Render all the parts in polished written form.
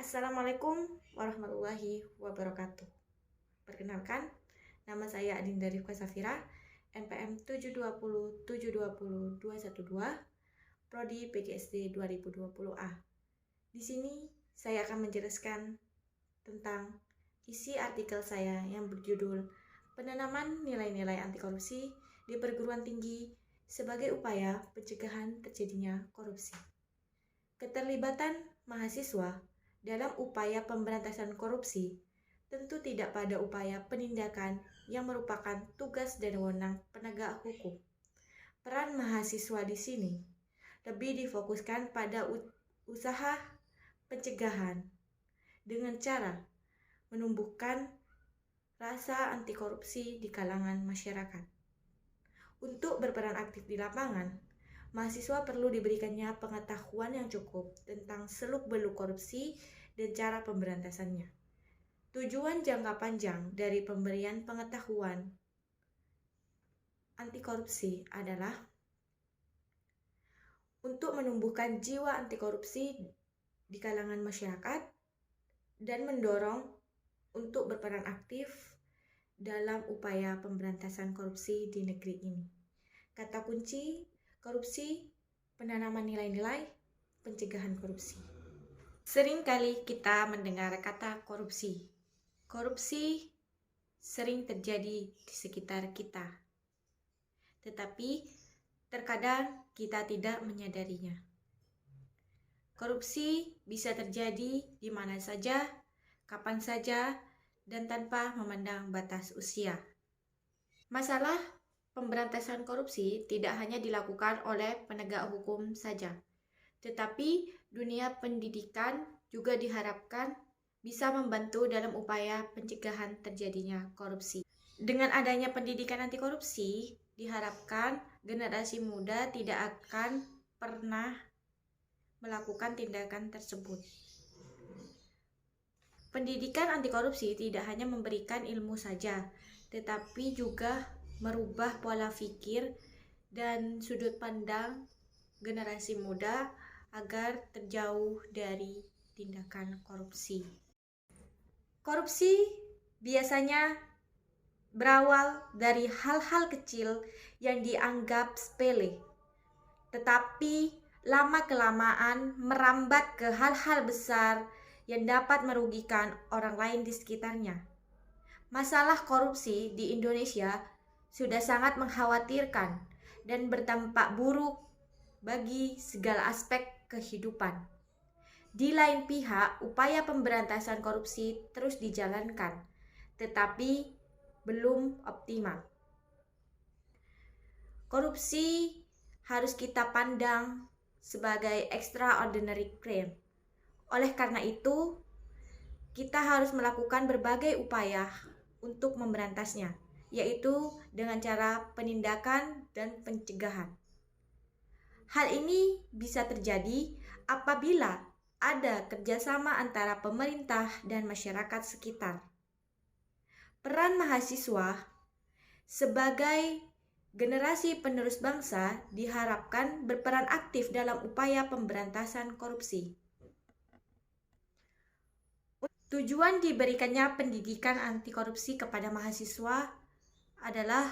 Assalamualaikum warahmatullahi wabarakatuh. Perkenalkan, nama saya Adinda Rifka Safira, NPM 720720212, Prodi PGSD 2020A. Di sini saya akan menjelaskan tentang isi artikel saya yang berjudul Penanaman Nilai-nilai Anti Korupsi di Perguruan Tinggi sebagai upaya pencegahan terjadinya korupsi. Keterlibatan mahasiswa dalam upaya pemberantasan korupsi tentu tidak pada upaya penindakan yang merupakan tugas dan wewenang penegak hukum. Peran mahasiswa di sini lebih difokuskan pada usaha pencegahan dengan cara menumbuhkan rasa anti korupsi di kalangan masyarakat. Untuk berperan aktif di lapangan, mahasiswa perlu diberikannya pengetahuan yang cukup tentang seluk-beluk korupsi dan cara pemberantasannya. Tujuan jangka panjang dari pemberian pengetahuan anti korupsi adalah untuk menumbuhkan jiwa anti korupsi di kalangan masyarakat dan mendorong untuk berperan aktif dalam upaya pemberantasan korupsi di negeri ini. Kata kunci korupsi, penanaman nilai-nilai, pencegahan korupsi. Sering kali kita mendengar kata korupsi. Korupsi sering terjadi di sekitar kita. Tetapi terkadang kita tidak menyadarinya. Korupsi bisa terjadi di mana saja, kapan saja, dan tanpa memandang batas usia. Masalah pemberantasan korupsi tidak hanya dilakukan oleh penegak hukum saja, tetapi dunia pendidikan juga diharapkan bisa membantu dalam upaya pencegahan terjadinya korupsi. Dengan adanya pendidikan anti korupsi, diharapkan generasi muda tidak akan pernah melakukan tindakan tersebut. Pendidikan anti korupsi tidak hanya memberikan ilmu saja, tetapi juga merubah pola pikir dan sudut pandang generasi muda agar terjauh dari tindakan korupsi. Korupsi biasanya berawal dari hal-hal kecil yang dianggap sepele, tetapi lama-kelamaan merambat ke hal-hal besar yang dapat merugikan orang lain di sekitarnya. Masalah korupsi di Indonesia sudah sangat mengkhawatirkan dan berdampak buruk bagi segala aspek kehidupan. Di lain pihak, upaya pemberantasan korupsi terus dijalankan, tetapi belum optimal. Korupsi harus kita pandang sebagai extraordinary crime. Oleh karena itu, kita harus melakukan berbagai upaya untuk memberantasnya, yaitu dengan cara penindakan dan pencegahan. Hal ini bisa terjadi apabila ada kerjasama antara pemerintah dan masyarakat sekitar. Peran mahasiswa sebagai generasi penerus bangsa diharapkan berperan aktif dalam upaya pemberantasan korupsi. Tujuan diberikannya pendidikan anti korupsi kepada mahasiswa adalah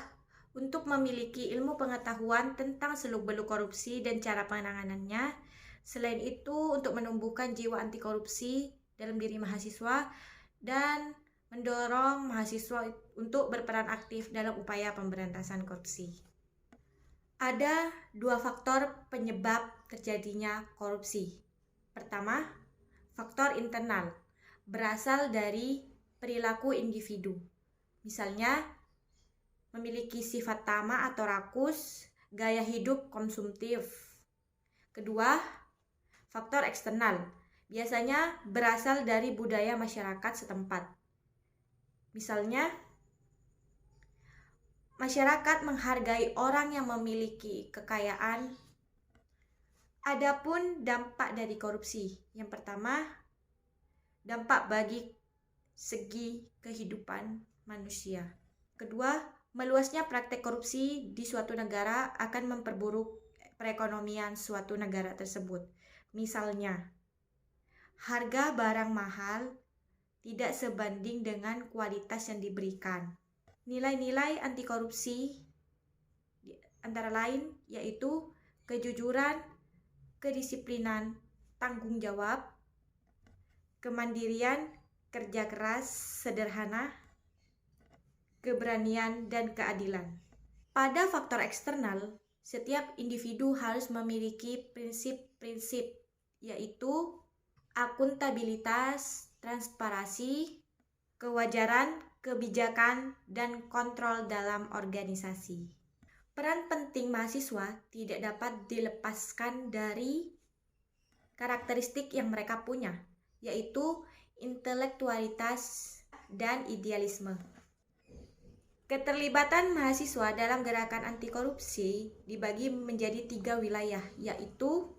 untuk memiliki ilmu pengetahuan tentang seluk-beluk korupsi dan cara penanganannya. Selain itu, untuk menumbuhkan jiwa anti korupsi dalam diri mahasiswa dan mendorong mahasiswa untuk berperan aktif dalam upaya pemberantasan korupsi. Ada dua faktor penyebab terjadinya korupsi. Pertama, faktor internal, berasal dari perilaku individu. Misalnya, memiliki sifat tamak atau rakus, gaya hidup konsumtif. Kedua, faktor eksternal, biasanya berasal dari budaya masyarakat setempat. Misalnya, masyarakat menghargai orang yang memiliki kekayaan. Adapun dampak dari korupsi, yang pertama, dampak bagi segi kehidupan manusia. Kedua, meluasnya praktek korupsi di suatu negara akan memperburuk perekonomian suatu negara tersebut. Misalnya, harga barang mahal tidak sebanding dengan kualitas yang diberikan. Nilai-nilai anti korupsi antara lain yaitu kejujuran, kedisiplinan, tanggung jawab, kemandirian, kerja keras, sederhana, keberanian, dan keadilan. Pada faktor eksternal, setiap individu harus memiliki prinsip-prinsip, yaitu akuntabilitas, transparansi, kewajaran, kebijakan, dan kontrol dalam organisasi. Peran penting mahasiswa tidak dapat dilepaskan dari karakteristik yang mereka punya, yaitu intelektualitas dan idealisme. Keterlibatan mahasiswa dalam gerakan anti korupsi dibagi menjadi 3 wilayah, yaitu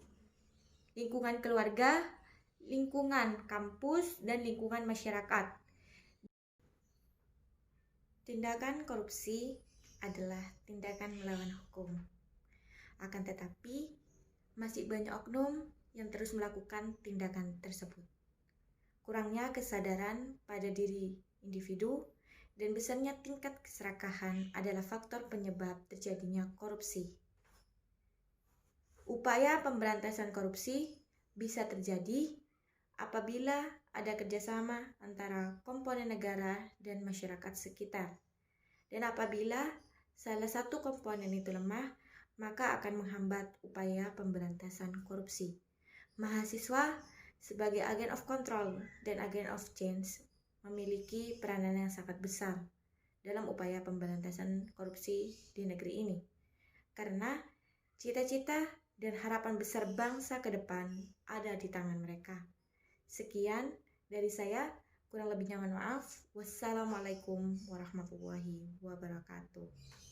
lingkungan keluarga, lingkungan kampus, dan lingkungan masyarakat. Tindakan korupsi adalah tindakan melawan hukum. Akan tetapi, masih banyak oknum yang terus melakukan tindakan tersebut. Kurangnya kesadaran pada diri individu dan besarnya tingkat keserakahan adalah faktor penyebab terjadinya korupsi. Upaya pemberantasan korupsi bisa terjadi apabila ada kerjasama antara komponen negara dan masyarakat sekitar. Dan apabila salah satu komponen itu lemah, maka akan menghambat upaya pemberantasan korupsi. Mahasiswa sebagai agen of control dan agen of change memiliki peranan yang sangat besar dalam upaya pemberantasan korupsi di negeri ini. Karena cita-cita dan harapan besar bangsa ke depan ada di tangan mereka. Sekian dari saya, kurang lebihnya mohon maaf. Wassalamualaikum warahmatullahi wabarakatuh.